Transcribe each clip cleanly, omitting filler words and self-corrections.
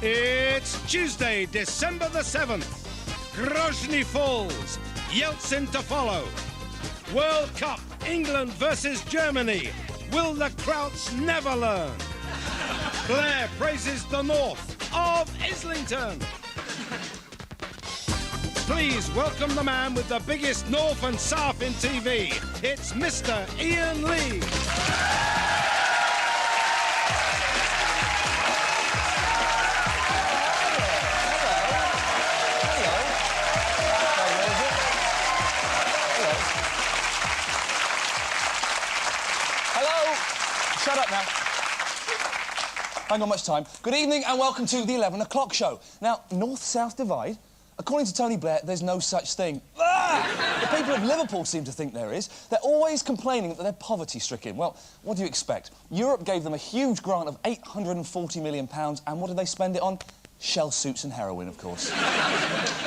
It's Tuesday, December the 7th. Grozny Falls, Yeltsin to follow. World Cup, England versus Germany. Will the Krauts never learn? Blair praises the north of Islington. Please welcome the man with the biggest north and south in TV. It's Mr. Ian Lee. Shut up now. I ain't got much time. Good evening and welcome to the 11 o'clock show. Now, North-South divide? According to Tony Blair, there's no such thing. The people of Liverpool seem to think there is. They're always complaining that they're poverty-stricken. Well, what do you expect? Europe gave them a huge grant of £840 million, and what did they spend it on? Shell suits and heroin, of course.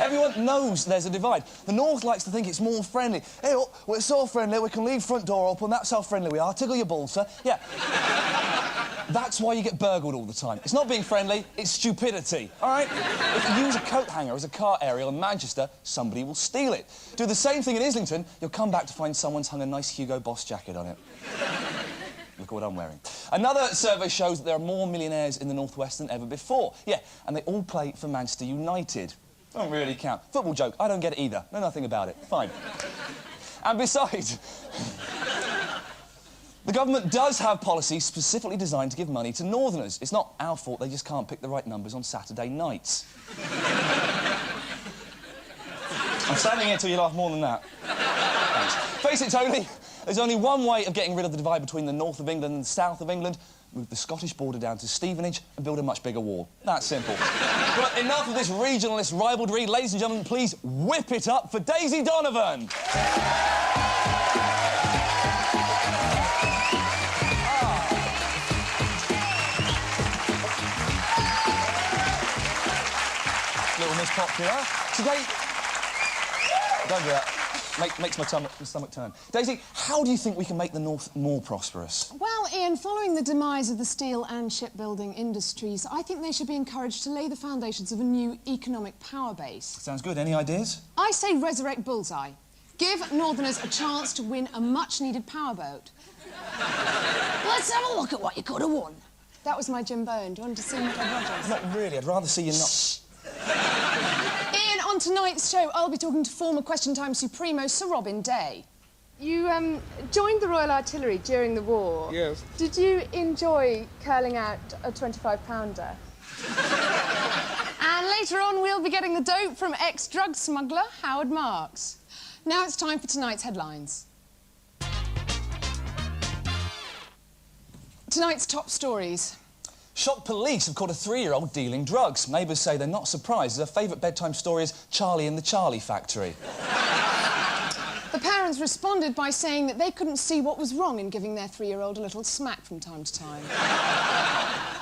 Everyone knows there's a divide. The North likes to think it's more friendly. Hey, look, we're so friendly, we can leave front door open, that's how friendly we are. Tickle your balls, sir. Yeah. That's why you get burgled all the time. It's not being friendly, it's stupidity, all right? If you use a coat hanger as a car aerial in Manchester, somebody will steal it. Do the same thing in Islington, you'll come back to find someone's hung a nice Hugo Boss jacket on it. Look at what I'm wearing. Another survey shows that there are more millionaires in the North West than ever before. Yeah, and they all play for Manchester United. Don't really count. Football joke, I don't get it either. Know nothing about it. Fine. And besides, the government does have policies specifically designed to give money to Northerners. It's not our fault they just can't pick the right numbers on Saturday nights. I'm standing here till you laugh more than that. Thanks. Face it, Tony. There's only one way of getting rid of the divide between the north of England and the south of England. Move the Scottish border down to Stevenage and build a much bigger wall. That's simple. But enough of this regionalist rivalry. Ladies and gentlemen, please whip it up for Daisy Donovan. Little Miss Popular. Today... Don't do that. Makes my stomach turn. Daisy, how do you think we can make the North more prosperous? Well, Ian, following the demise of the steel and shipbuilding industries, I think they should be encouraged to lay the foundations of a new economic power base. Sounds good. Any ideas? I say resurrect Bullseye. Give Northerners a chance to win a much-needed powerboat. Let's have a look at what you could have won. That was my Jim Bowen. Do you want to see Mr. Rogers? Not really. I'd rather see you not... On tonight's show, I'll be talking to former Question Time Supremo Sir Robin Day. You joined the Royal Artillery during the war. Yes. Did you enjoy curling out a 25-pounder? And later on, we'll be getting the dope from ex-drug smuggler Howard Marks. Now it's time for tonight's headlines. Tonight's top stories. Shocked police have caught a 3-year-old dealing drugs. Neighbours say they're not surprised, as her favourite bedtime story is Charlie in the Charlie Factory. The parents responded by saying that they couldn't see what was wrong in giving their 3-year-old a little smack from time to time.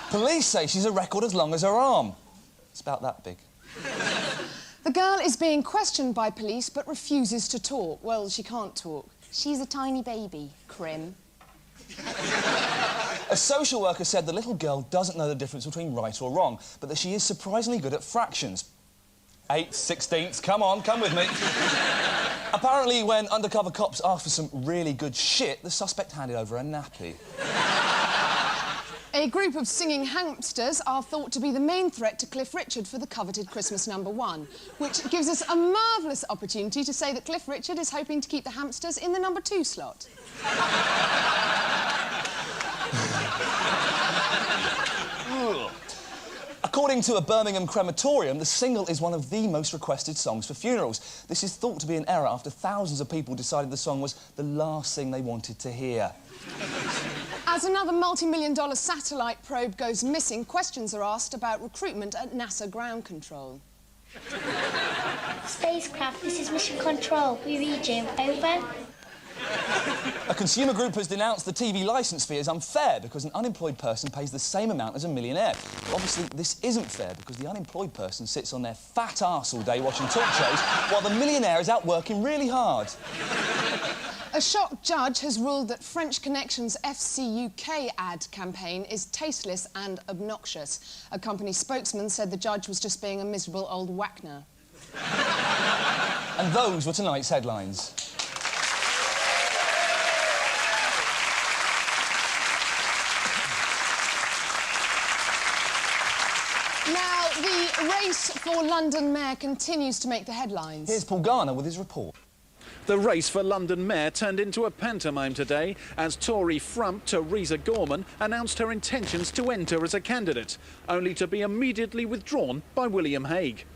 Police say she's a record as long as her arm. It's about that big. The girl is being questioned by police but refuses to talk. Well, she can't talk. She's a tiny baby. Crim. A social worker said the little girl doesn't know the difference between right or wrong, but that she is surprisingly good at fractions. 8/16, 16ths, come on, come with me. Apparently, when undercover cops asked for some really good shit, the suspect handed over a nappy. A group of singing hamsters are thought to be the main threat to Cliff Richard for the coveted Christmas #1, which gives us a marvellous opportunity to say that Cliff Richard is hoping to keep the hamsters in the #2 slot. According to a Birmingham crematorium, the single is one of the most requested songs for funerals. This is thought to be an error after thousands of people decided the song was the last thing they wanted to hear. As another multi-million-dollar satellite probe goes missing, questions are asked about recruitment at NASA Ground Control. Spacecraft, this is Mission Control. We read you. Over. A consumer group has denounced the TV licence fee as unfair because an unemployed person pays the same amount as a millionaire. But obviously, this isn't fair because the unemployed person sits on their fat arse all day watching talk shows while the millionaire is out working really hard. A shocked judge has ruled that French Connection's FC UK ad campaign is tasteless and obnoxious. A company spokesman said the judge was just being a miserable old Wagner. And those were tonight's headlines. Now, the race for London Mayor continues to make the headlines. Here's Paul Garner with his report. The race for London Mayor turned into a pantomime today as Tory frump Theresa Gorman announced her intentions to enter as a candidate, only to be immediately withdrawn by William Hague.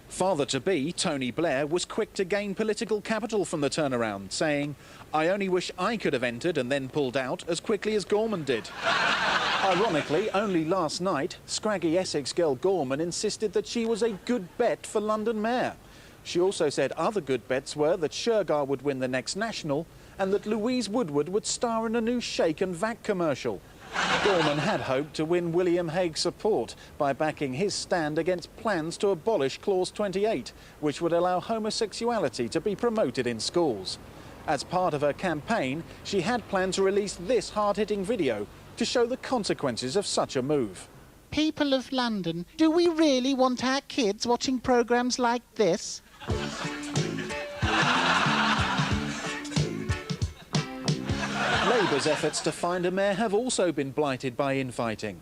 Father-to-be Tony Blair was quick to gain political capital from the turnaround, saying, "I only wish I could have entered and then pulled out as quickly as Gorman did." Ironically, only last night, scraggy Essex girl Gorman insisted that she was a good bet for London Mayor. She also said other good bets were that Shergar would win the next national and that Louise Woodward would star in a new Shake and Vac commercial. Gorman had hoped to win William Hague's support by backing his stand against plans to abolish Clause 28, which would allow homosexuality to be promoted in schools. As part of her campaign, she had planned to release this hard-hitting video to show the consequences of such a move. People of London, do we really want our kids watching programmes like this? Labour's efforts to find a mayor have also been blighted by infighting.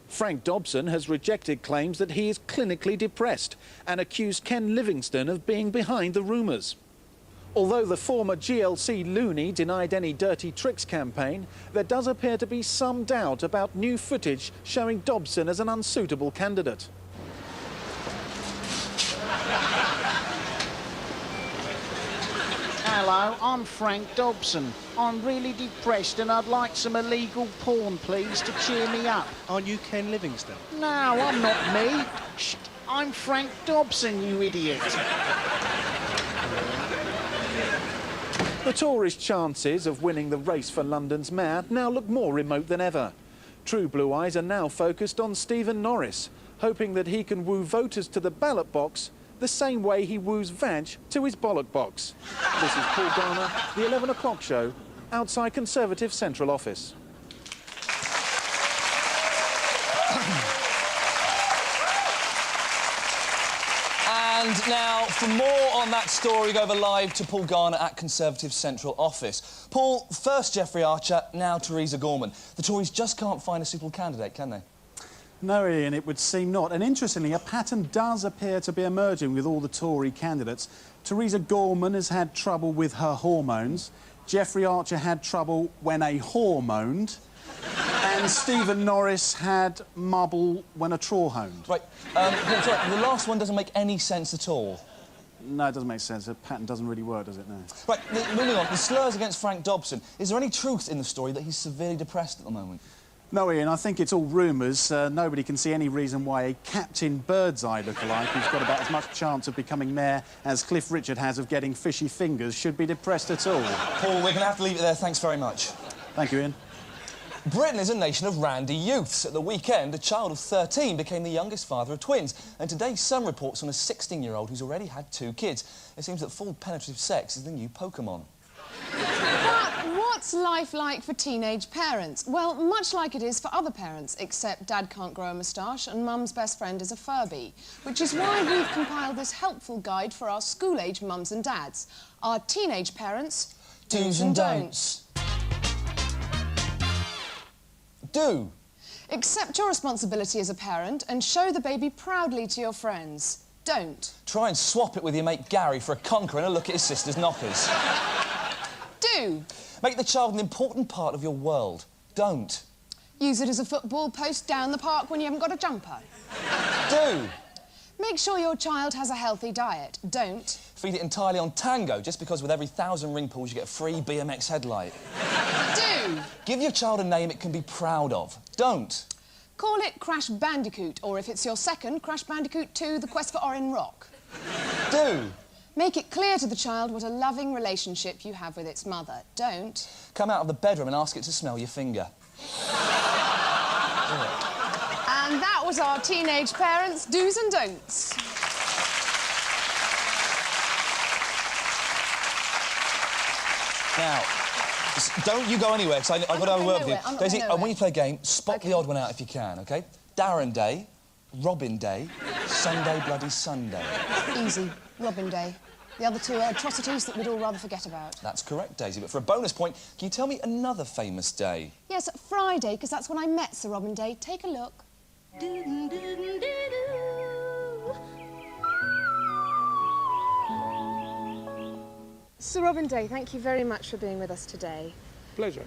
Frank Dobson has rejected claims that he is clinically depressed and accused Ken Livingstone of being behind the rumours. Although the former GLC loony denied any dirty tricks campaign, there does appear to be some doubt about new footage showing Dobson as an unsuitable candidate. Hello, I'm Frank Dobson. I'm really depressed and I'd like some illegal porn, please, to cheer me up. Aren't you Ken Livingstone? No, I'm not me. Shh, I'm Frank Dobson, you idiot. The Tories' chances of winning the race for London's mayor now look more remote than ever. True blue eyes are now focused on Stephen Norris, hoping that he can woo voters to the ballot box the same way he woos Vag to his bollock box. This is Paul Garner, the 11 o'clock show, outside Conservative Central Office. And now, for more on that story, go over live to Paul Garner at Conservative Central Office. Paul, first Jeffrey Archer, now Theresa Gorman. The Tories just can't find a suitable candidate, can they? No, Ian, it would seem not. And interestingly, a pattern does appear to be emerging with all the Tory candidates. Theresa Gorman has had trouble with her hormones. Jeffrey Archer had trouble when a hormoned. And Stephen Norris had mubble when a trawhoned. Right, sorry, the last one doesn't make any sense at all. No, it doesn't make sense. The pattern doesn't really work, does it, no? Right, moving on. The slurs against Frank Dobson. Is there any truth in the story that he's severely depressed at the moment? No, Ian, I think it's all rumours. Nobody can see any reason why a Captain Birdseye lookalike who's got about as much chance of becoming mayor as Cliff Richard has of getting fishy fingers should be depressed at all. Paul, we're going to have to leave it there. Thanks very much. Thank you, Ian. Britain is a nation of randy youths. At the weekend, a child of 13 became the youngest father of twins. And today, some reports on a 16-year-old who's already had 2 kids. It seems that full penetrative sex is the new Pokemon. But what's life like for teenage parents? Well, much like it is for other parents, except Dad can't grow a moustache and Mum's best friend is a Furby. Which is why we've compiled this helpful guide for our school-age mums and dads. Our teenage parents' Do's and don'ts. Do. Accept your responsibility as a parent and show the baby proudly to your friends. Don't. Try and swap it with your mate Gary for a conker and a look at his sister's knockers. Do. Make the child an important part of your world. Don't. Use it as a football post down the park when you haven't got a jumper. Do. Make sure your child has a healthy diet. Don't. Feed it entirely on Tango, just because with every 1,000 ring pulls you get a free BMX headlight. Do. Give your child a name it can be proud of. Don't. Call it Crash Bandicoot, or if it's your second, Crash Bandicoot 2, The Quest for Orin Rock. Do. Make it clear to the child what a loving relationship you have with its mother. Don't. Come out of the bedroom and ask it to smell your finger. And that was our teenage parents' do's and don'ts. Now, Don't you go anywhere, because I've got to have a word with you. I'm not Daisy, going I want you to play a game. Spot Okay. the odd one out if you can, OK? Darren Day, Robin Day, Sunday Bloody Sunday. Easy. Robin Day. The other two are atrocities that we'd all rather forget about. That's correct, Daisy. But for a bonus point, can you tell me another famous day? Yes, Friday, because that's when I met Sir Robin Day. Take a look. Sir Robin Day, thank you very much for being with us today. Pleasure.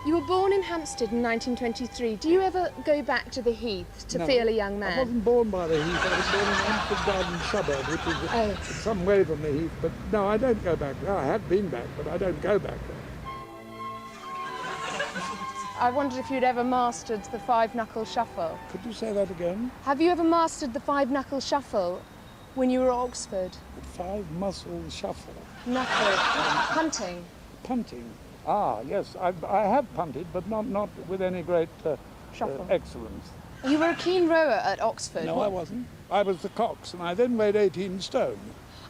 You were born in Hampstead in 1923. Do you ever go back to the Heath to feel a young man? I wasn't born by the Heath. I was born in Hampstead Garden suburb, which is some way from the Heath. But no, I don't go back there. I have been back, but I don't go back there. I wondered if you'd ever mastered the five-knuckle shuffle. Could you say that again? Have you ever mastered the five-knuckle shuffle when you were at Oxford? The five-muscle shuffle. Knuckle. Punting. Punting. Ah, yes, I have punted, but not with any great excellence. You were a keen rower at Oxford. No, I wasn't. I was the cox, and I then weighed 18 stone.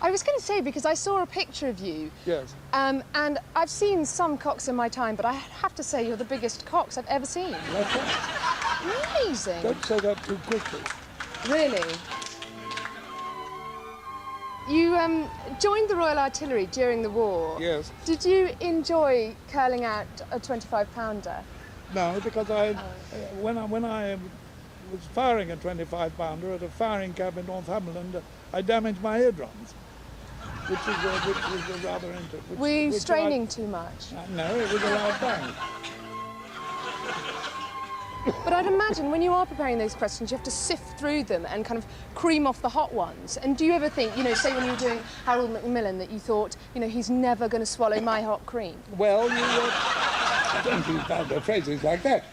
I was going to say, because I saw a picture of you. Yes. And I've seen some cocks in my time, but I have to say you're the biggest cox I've ever seen. Like that? Amazing. Don't say that too quickly. Really? You joined the Royal Artillery during the war. Yes. Did you enjoy curling out a 25-pounder? No, because when I was firing a 25-pounder at a firing camp in Northumberland, I damaged my eardrums, which was rather interesting. Were you straining too much? No, it was a loud bang. But I'd imagine when you are preparing those questions, you have to sift through them and kind of cream off the hot ones. And do you ever think, you know, say when you were doing Harold Macmillan, that you thought, you know, he's never going to swallow my hot cream? Well, you don't use bad phrases like that.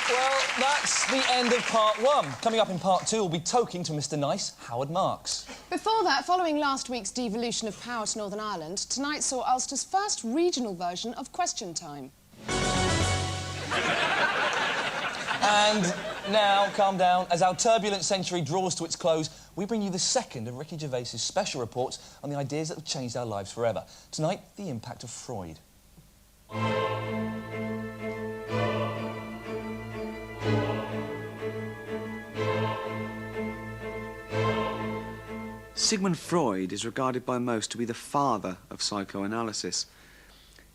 Well, that's the end of part one. Coming up in part two, we'll be talking to Mr. Nice, Howard Marks. Before that, following last week's devolution of power to Northern Ireland, tonight saw Ulster's first regional version of Question Time. And now, calm down. As our turbulent century draws to its close, we bring you the second of Ricky Gervais's special reports on the ideas that have changed our lives forever. Tonight, the impact of Freud. Sigmund Freud is regarded by most to be the father of psychoanalysis.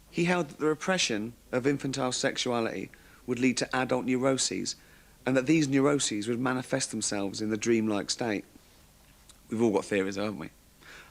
He held that the repression of infantile sexuality would lead to adult neuroses, and that these neuroses would manifest themselves in the dreamlike state. We've all got theories, haven't we?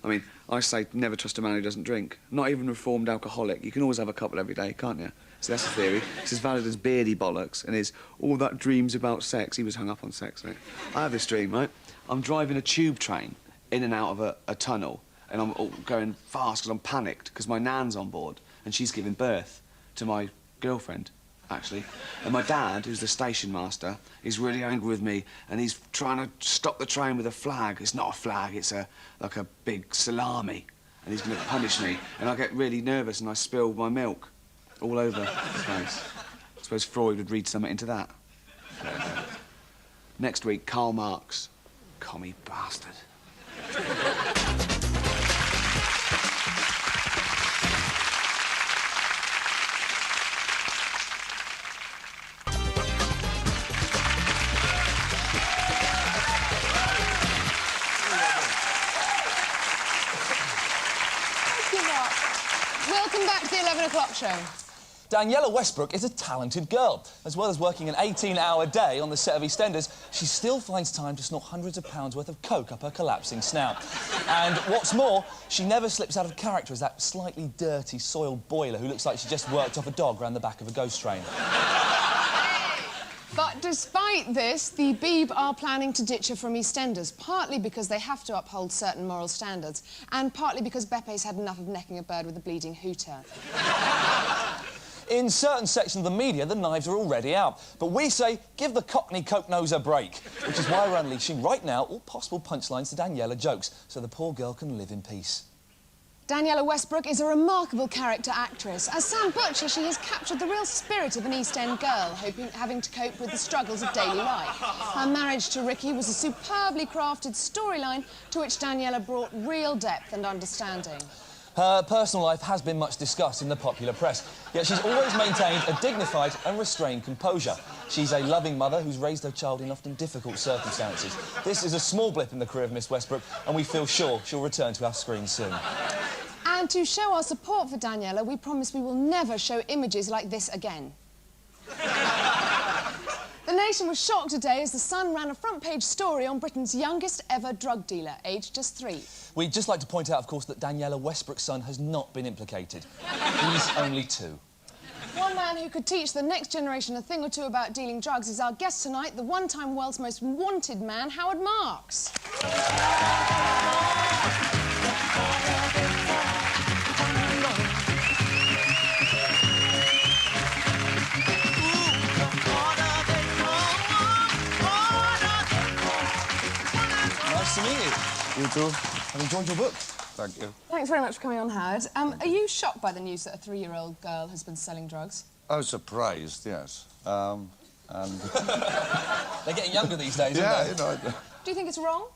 I mean, I say never trust a man who doesn't drink. Not even a reformed alcoholic. You can always have a couple every day, can't you? So that's a theory. It's as valid as beardy bollocks, and is all that dreams about sex. He was hung up on sex, right? I have this dream, right? I'm driving a tube train in and out of a tunnel, and I'm going fast because I'm panicked because my nan's on board and she's giving birth to my girlfriend, actually. And my dad, who's the station master, is really angry with me, and he's trying to stop the train with a flag. It's not a flag, it's like a big salami, and he's going to punish me. And I get really nervous and I spill my milk all over the place. I suppose Freud would read something into that. Next week, Karl Marx. Commie bastard. Welcome back to the 11 o'clock show. Daniela Westbrook is a talented girl. As well as working an 18-hour day on the set of EastEnders, she still finds time to snort hundreds of pounds worth of coke up her collapsing snout. And what's more, she never slips out of character as that slightly dirty, soiled boiler who looks like she just worked off a dog round the back of a ghost train. But despite this, the Beeb are planning to ditch her from EastEnders, partly because they have to uphold certain moral standards, and partly because Bepe's had enough of necking a bird with a bleeding hooter. In certain sections of the media, the knives are already out. But we say, give the Cockney coke nose a break, which is why we're unleashing right now all possible punchlines to Daniela jokes, so the poor girl can live in peace. Daniela Westbrook is a remarkable character actress. As Sam Butcher, she has captured the real spirit of an East End girl, having to cope with the struggles of daily life. Her marriage to Ricky was a superbly crafted storyline to which Daniela brought real depth and understanding. Her personal life has been much discussed in the popular press, yet she's always maintained a dignified and restrained composure. She's a loving mother who's raised her child in often difficult circumstances. This is a small blip in the career of Miss Westbrook, and we feel sure she'll return to our screens soon. And to show our support for Daniela, we promise we will never show images like this again. The nation was shocked today as The Sun ran a front-page story on Britain's youngest ever drug dealer, aged just 3. We'd just like to point out, of course, that Daniela Westbrook's son has not been implicated. He's only 2. One man who could teach the next generation a thing or two about dealing drugs is our guest tonight, the one-time world's most wanted man, Howard Marks. Nice to meet you. You too. I've enjoyed your book. Thank you. Thanks very much for coming on, Howard. Are you shocked by the news that a 3-year-old girl has been selling drugs? I was surprised, yes. And... They're getting younger these days, yeah, aren't they? you know... Do you think it's wrong?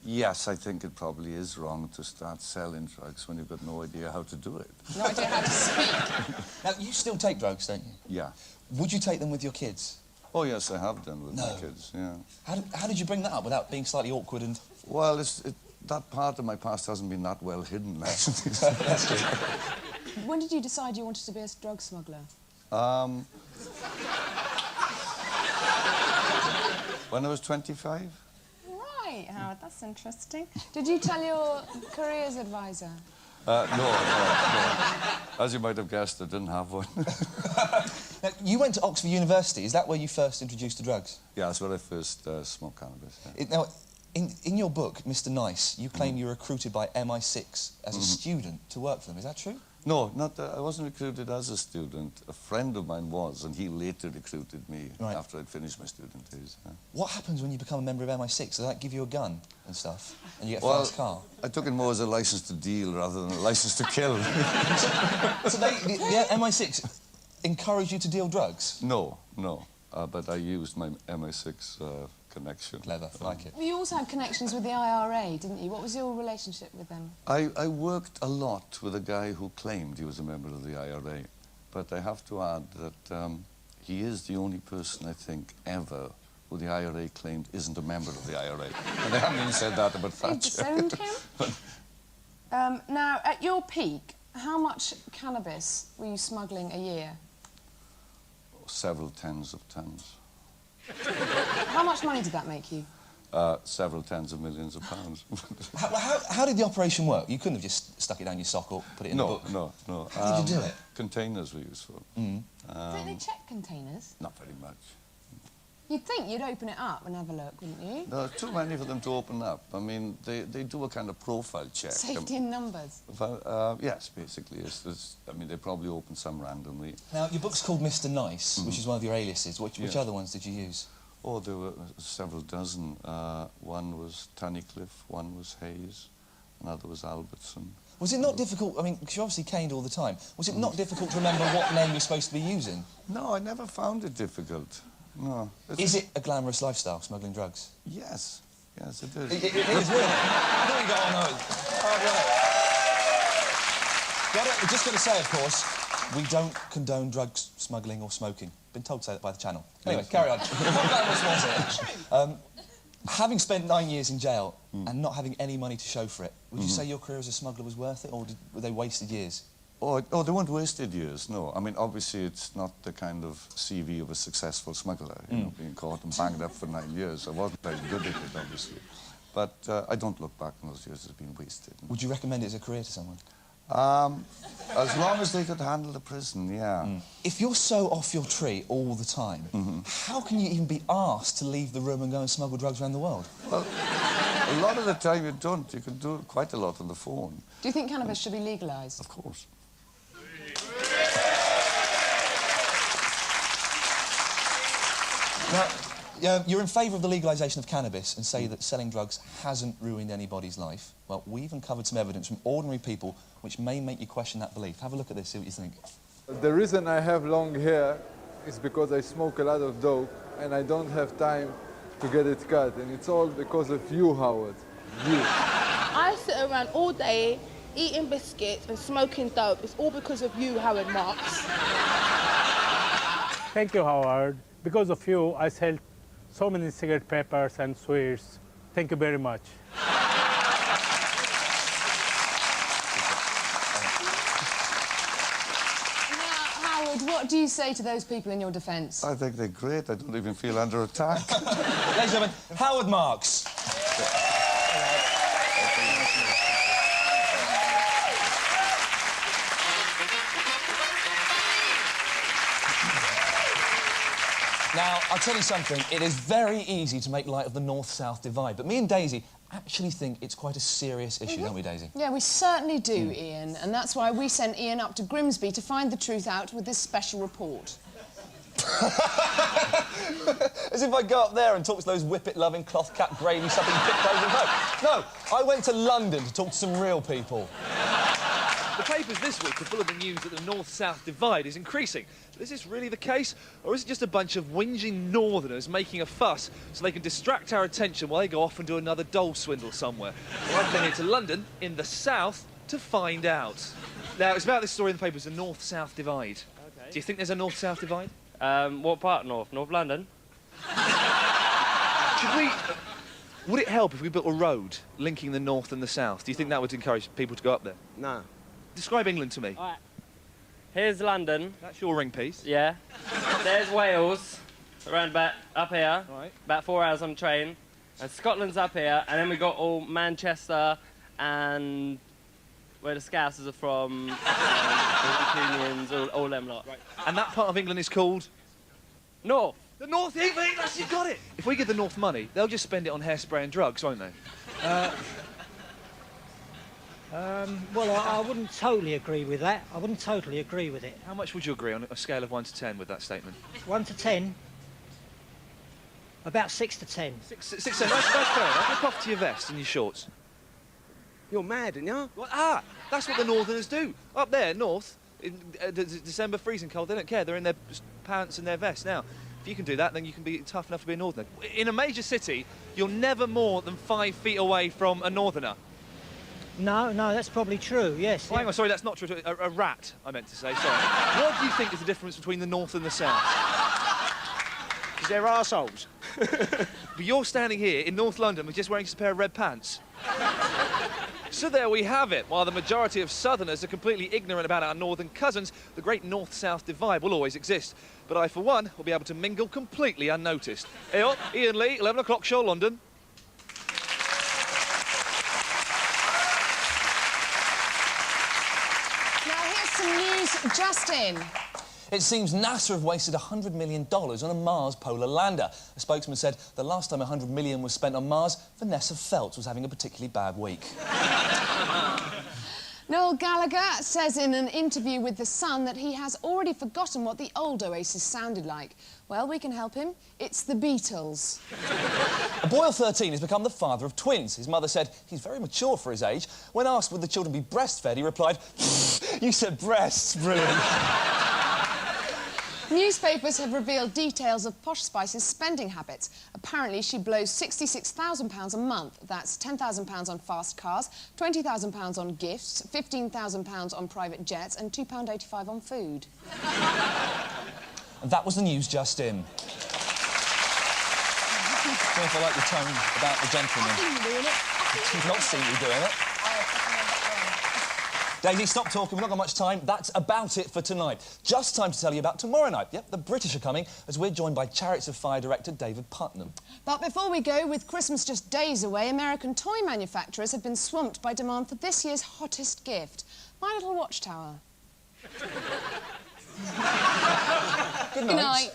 Yes, I think it probably is wrong to start selling drugs when you've got no idea how to do it. No idea how to speak. Now, you still take drugs, don't you? Yeah. Would you take them with your kids? Oh, yes, I have done with my kids, yeah. How did you bring that up without being slightly awkward and... Well, that part of my past hasn't been that well hidden, actually. That's true. When did you decide you wanted to be a drug smuggler? When I was 25. Right, Howard, that's interesting. Did you tell your careers advisor? No. As you might have guessed, I didn't have one. Now, you went to Oxford University. Is that where you first introduced to drugs? Yeah, that's where I first smoked cannabis. Yeah. Now, in your book, Mr. Nice, you claim you were recruited by MI6 as a student to work for them. Is that true? No, I wasn't recruited as a student. A friend of mine was, and he later recruited me after I'd finished my student days. Yeah. What happens when you become a member of MI6? Does that give you a gun and stuff? And you get a fast car? I took it more as a licence to deal rather than a licence to kill. So the MI6 encourage you to deal drugs? No. But I used my MI6 connection. Clever, I like it. You also had connections with the IRA, didn't you? What was your relationship with them? I worked a lot with a guy who claimed he was a member of the IRA. But I have to add that he is the only person, I think, ever who the IRA claimed isn't a member of the IRA. And they haven't even said that about Thatcher. You disowned him? Now, at your peak, how much cannabis were you smuggling a year? Several tens of tons. How much money did that make you? Several tens of millions of pounds. How did the operation work? You couldn't have just stuck it down your sock or put it in the book? No. How did you do it? Containers we used for. Don't they check containers? Not very much. You'd think you'd open it up and have a look, wouldn't you? There are too many for them to open up. I mean, they do a kind of profile check. Safety in numbers. Yes, basically. I mean, they probably open some randomly. Now, your book's called Mr. Nice, which is one of your aliases. Which other ones did you use? Oh, there were several dozen. One was Tunnicliffe, one was Hayes, another was Albertson. Was it not difficult? I mean, because you're obviously caned all the time. Was it not difficult to remember what name you're supposed to be using? No, I never found it difficult. No. Is it a glamorous lifestyle, smuggling drugs? Yes. Yes, it is. It is, really. There you go. Oh, no. We're just going to say, of course, we don't condone drugs, smuggling or smoking. Been told to say that by the channel. Anyway, carry on. How glamorous was it? Having spent 9 years in jail and not having any money to show for it, would you say your career as a smuggler was worth it, or were they wasted years? Oh, they weren't wasted years, no. I mean, obviously, it's not the kind of CV of a successful smuggler, you know, being caught and banged up for 9 years. I wasn't very good at it, obviously. But I don't look back on those years as being wasted. Would you recommend it as a career to someone? As long as they could handle the prison, yeah. If you're so off your tree all the time, how can you even be asked to leave the room and go and smuggle drugs around the world? Well, a lot of the time you don't. You can do quite a lot on the phone. Do you think cannabis should be legalised? Of course. Now, You're in favour of the legalisation of cannabis and say that selling drugs hasn't ruined anybody's life. Well, we've uncovered some evidence from ordinary people which may make you question that belief. Have a look at this, see what you think. The reason I have long hair is because I smoke a lot of dope and I don't have time to get it cut. And it's all because of you, Howard. You. I sit around all day eating biscuits and smoking dope. It's all because of you, Howard Marks. Thank you, Howard. Because of you, I sell so many cigarette papers and sweets. Thank you very much. What do you say to those people in your defence? I think they're great. I don't even feel under attack. Ladies and gentlemen, Howard Marks. Now, I'll tell you something. It is very easy to make light of the North-South divide, but me and Daisy actually think it's quite a serious issue, don't we, Daisy? Yeah, we certainly do, Ian, and that's why we sent Ian up to Grimsby to find the truth out with this special report. As if I go up there and talk to those whippet-loving, cloth-cap, gravy-supping pit-posing folk. No, I went to London to talk to some real people. The papers this week are full of the news that the North-South divide is increasing. But is this really the case? Or is it just a bunch of whinging northerners making a fuss so they can distract our attention while they go off and do another dole swindle somewhere? Well, I've been here to London, in the south, to find out. Now, it's about this story in the papers, the North-South divide. Okay. Do you think there's a North-South divide? What part north? North London? Should we... Would it help if we built a road linking the north and the south? Do you think that would encourage people to go up there? No. Describe England to me. All right. Here's London. That's your ring piece. Yeah. There's Wales, around about up here. Right. About 4 hours on train. And Scotland's up here, and then we got all Manchester and where the Scousers are from, the Mancunians, all them lot. Right. And that part of England is called? North. The North, that's, you've got it. If we give the North money, they'll just spend it on hairspray and drugs, won't they? Well, I wouldn't totally agree with that. I wouldn't totally agree with it. How much would you agree on a scale of 1 to 10 with that statement? 1 to 10? About 6 to 10. 6 to 10, that's fair enough. Look off to your vest and your shorts. You're mad, aren't you? Well, that's what the Northerners do. Up there, north, in December freezing cold, they don't care. They're in their pants and their vests. Now, if you can do that, then you can be tough enough to be a Northerner. In a major city, you're never more than 5 feet away from a Northerner. No, that's probably true, yes. Oh, hang on, sorry, that's not true. A rat, I meant to say, sorry. What do you think is the difference between the North and the South? Because they're arseholes. But you're standing here in North London with just wearing just a pair of red pants. So there we have it. While the majority of Southerners are completely ignorant about our northern cousins, the great North-South divide will always exist. But I, for one, will be able to mingle completely unnoticed. Hey up, Ian Lee, 11 o'clock show, London. Now here's some news just in. It seems NASA have wasted $100 million on a Mars polar lander. A spokesman said the last time $100 million was spent on Mars, Vanessa Feltz was having a particularly bad week. Noel Gallagher says in an interview with The Sun that he has already forgotten what the old Oasis sounded like. Well, we can help him. It's the Beatles. A boy of 13 has become the father of twins. His mother said he's very mature for his age. When asked would the children be breastfed, he replied, "You said breasts, brilliant." Newspapers have revealed details of Posh Spice's spending habits. Apparently, she blows £66,000 a month. That's £10,000 on fast cars, £20,000 on gifts, £15,000 on private jets and £2.85 on food. And that was the news just in. I don't know if I like the tone about the gentleman. You've not seen me doing it. Daisy, stop talking, we've not got much time. That's about it for tonight. Just time to tell you about tomorrow night. Yep, the British are coming, as we're joined by Chariots of Fire director David Putnam. But before we go, with Christmas just days away, American toy manufacturers have been swamped by demand for this year's hottest gift, My Little Watchtower. Good night. Good night.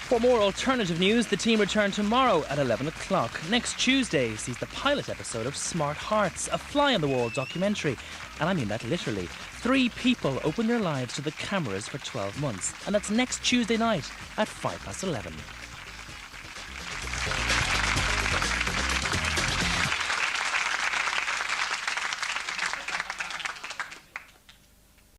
For more alternative news, the team return tomorrow at 11 o'clock. Next Tuesday sees the pilot episode of Smart Hearts, a fly-on-the-wall documentary. And I mean that literally. 3 people open their lives to the cameras for 12 months. And that's next Tuesday night at 11:05.